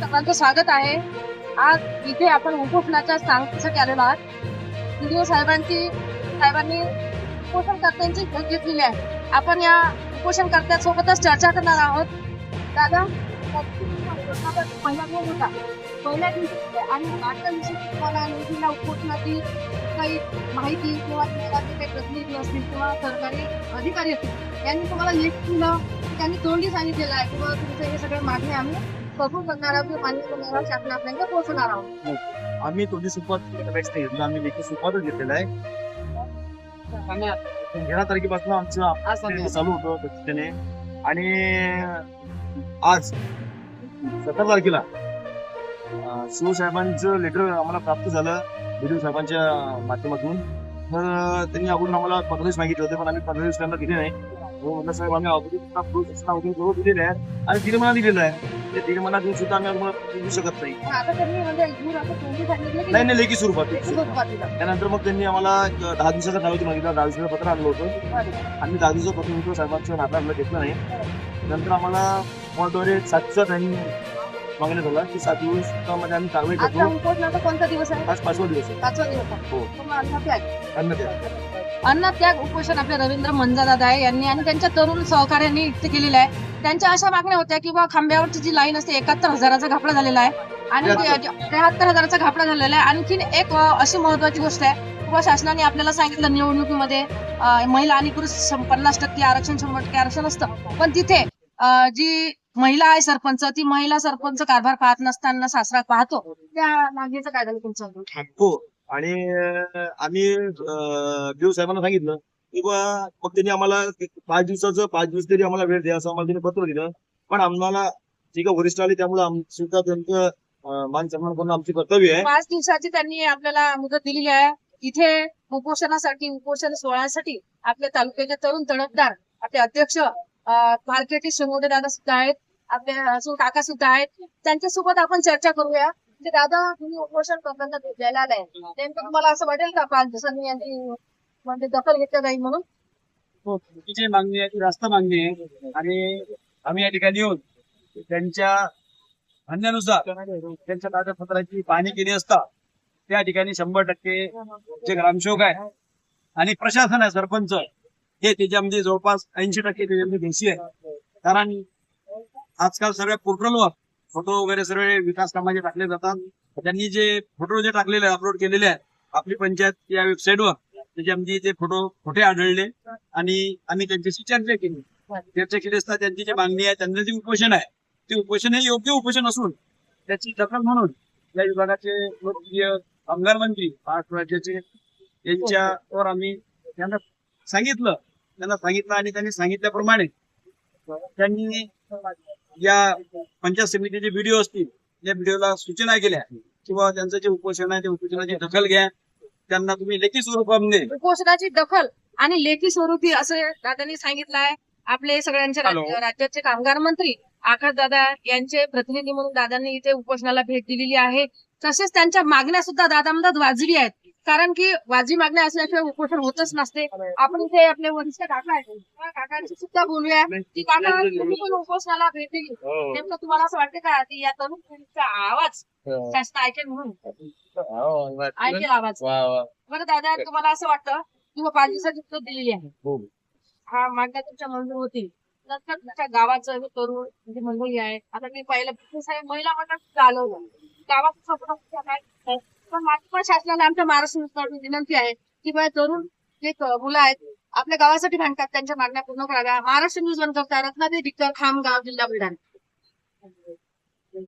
सर्वांचं स्वागत आहे. आज इथे आपण उपोषणाच्या सांगतेसाठी आलेलो आहात. व्हिडिओ साहेबांनी उपोषणकर्त्यांची भेट घेतलेली आहे. आपण या उपोषणकर्त्यांसोबतच चर्चा करणार आहोत. दादा, पहिला दिवस होता, पहिल्या दिवशी आणि आजच्या दिवशी तुम्हाला नोंदीला उपोषणाची काही माहिती किंवा तुम्हाला जे काही प्रतिनिधी असतील किंवा सरकारी अधिकारी असतील यांनी तुम्हाला लिस्ट दिलं, त्यांनी तोंडी सांगितलेलं आहे किंवा तुमचं हे सगळं मागणी आम्ही कबूल करणार आहोत, मान्य करणार आहोत, शासनापर्यंत पोहोचवणार आहोत. आम्ही तोंडी सुरुवात घेतलं, आम्ही लेखी सुरुवातच घेतलेला आहे. 11 तारखेपासून आमचं चालू होतं त्याने आणि आज 17 तारखेला शिवसाहेबांचं लेटर आम्हाला प्राप्त झालं व्हिडिओ साहेबांच्या माध्यमातून. तर त्यांनी अगोदर आम्हाला 15 दिवस मागितले होते, पण आम्ही 15 दिवस त्यांना दिले नाही. साहेब आम्ही अगोदर दिलेले आहे आणि 3 महिना दिलेला आहे. ते 3 महिना देऊन सुद्धा आम्ही देऊ शकत नाही. नाही लेखी स्वरूपात. त्यानंतर मग त्यांनी आम्हाला 10 दिवसाचा कालावधी मागितला. 10 दिवसाचं पत्र आणलं होतं. आम्ही 10 दिवसाचं पत्र विधिव साहेबांचं नाकारलं, घेतलं नाही. नंतर आम्हाला फोनद्वारे 7 दिवसात त्यांनी मागण्यात झाला की 7 दिवसामध्ये आम्ही कारवाई करतो. कोणता दिवस आहे? आज 5वा दिवस आहे. 5वा दिवस. हो. अन्नत्याग अन्नत्याग उपोषण आपले रवींद्र मंजादादा आहे यांनी आणि त्यांच्या तरुण सहकार्यांनी युक्त केलेलं आहे. त्यांच्या अशा मागण्या होत्या की बा खांब्यावरची जी लाईन असते 71,000चा घापला झालेला आहे आणि 73,000चा घापला झालेला आहे. आणखीन एक अशी महत्वाची गोष्ट आहे किंवा शासनाने आपल्याला सांगितलं निवडणुकीमध्ये महिला आणि पुरुष 50% आरक्षण 100% आरक्षण असतं, पण तिथे जी महिला आहे सरपंच, ती महिला सरपंच कारभार पाहत नसताना सासरा पाहतो, त्या मागणीचं काय झालं तुमचं? हो. आणि आम्ही देव साहेबांना सांगितलं की मग त्यांनी आम्हाला 5 दिवस तरी आम्हाला वेळ द्या असं आम्हाला त्यांनी पत्र दिलं. पण आम्हाला जे काही वरिष्ठ आले त्यामुळे आमचं त्यांचं मान सन्मान करणं आमचे कर्तव्य आहे. 5 दिवसाची त्यांनी आपल्याला मुदत दिलेली आहे. इथे उपोषण सोहळ्यासाठी आपल्या तालुक्याचे तरुण तडफदार आपले अध्यक्ष मार्केटी शिंगोडे दादा सुद्धा आहेत, आपले काका सुद्धा आहेत. त्यांच्यासोबत आपण चर्चा करूया. दादा, तुम्ही उपोषण करताना द्यायला आलाय, नेमकं तुम्हाला असं वाटेल का 5 दिवसांनी यांची म्हणजे दखल घेतली जाईल म्हणून? हो, चुकीची मागणी आहे, ती रास्त मागणी आहे आणि आम्ही या ठिकाणी येऊन त्यांच्या म्हणण्यानुसार त्यांच्या कागदपत्राची पाहणी केली असता त्या ठिकाणी 100% जे ग्रामसेवक आहे आणि प्रशासन आहे, सरपंच हे त्याच्यामध्ये जवळपास 80% त्याच्यामध्ये दोषी आहे. कारण आजकाल सगळ्या पोर्टलवर फोटो वगैरे सर्व विकास कामाचे टाकले जातात. त्यांनी जे फोटो टाकलेले अपलोड केलेले आहेत आपली पंचायत या वेबसाईटवर, त्याच्यामध्ये ते फोटो खोटे आढळले आणि आम्ही त्यांच्याशी चर्चा केली असता त्यांची जी मागणी आहे, त्यांचं जे उपोषण आहे ते उपोषण हे योग्य उपोषण असून त्याची दखल म्हणून या विभागाचे लोकप्रिय कामगार मंत्री महाराष्ट्र राज्याचे यांच्यावर आम्ही त्यांना सांगितलं आणि त्यांनी सांगितल्याप्रमाणे त्यांनी या पंचायत समितीचे व्हिडिओ असतील या व्हिडिओला सूचना केल्या किंवा त्यांचं जे उपोषण आहे त्या उपोषणाची दखल घ्या, त्यांना तुम्ही लेखी स्वरूपामध्ये उपोषणाची दखल आणि लेखी स्वरूपी असं दादांनी सांगितलं आहे. आपले सगळ्यांचे राज्याचे कामगार मंत्री आकाश दादा यांचे प्रतिनिधी म्हणून दादांनी इथे उपोषणाला भेट दिलेली आहे. तसेच त्यांच्या मागण्या सुद्धा दादा म्हणतात वाजवी आहेत, कारण की वाजवी मागण्या असल्याशिवाय उपोषण होतच नसते. आपण इथे आपले वरिष्ठ काका आहेत, काकांशी सुद्धा बोलूया की काका तुम्ही पण उपोषणाला भेट दिली, नेमकं तुम्हाला असं वाटतं का की या तरुण पिढीचा आवाज शासन ऐकेल म्हणून? ऐकेल आवाज. बरं दादा, तुम्हाला असं वाटतं किंवा 5 दिवसाची मुदत दिलेली आहे, हा मागण्या तुमच्या मंजूर होतील, नंतर तुमच्या गावाचं तरुण म्हणजे मंडळी आहे, आता मी पाहिलं साहेब महिला मंडळ चालवलं गावाचं सपोर्ट काय, पण माझी पण शासनाला आमच्या महाराष्ट्र विनंती आहे की बा तरुण जे मुलं आहेत आपल्या गावासाठी भांडतात, त्यांच्या मागण्या पूर्ण कराव्या. महाराष्ट्र न्यूज वन करता, रत्नागिरी, खामगाव, जिल्हा बुलढाणा.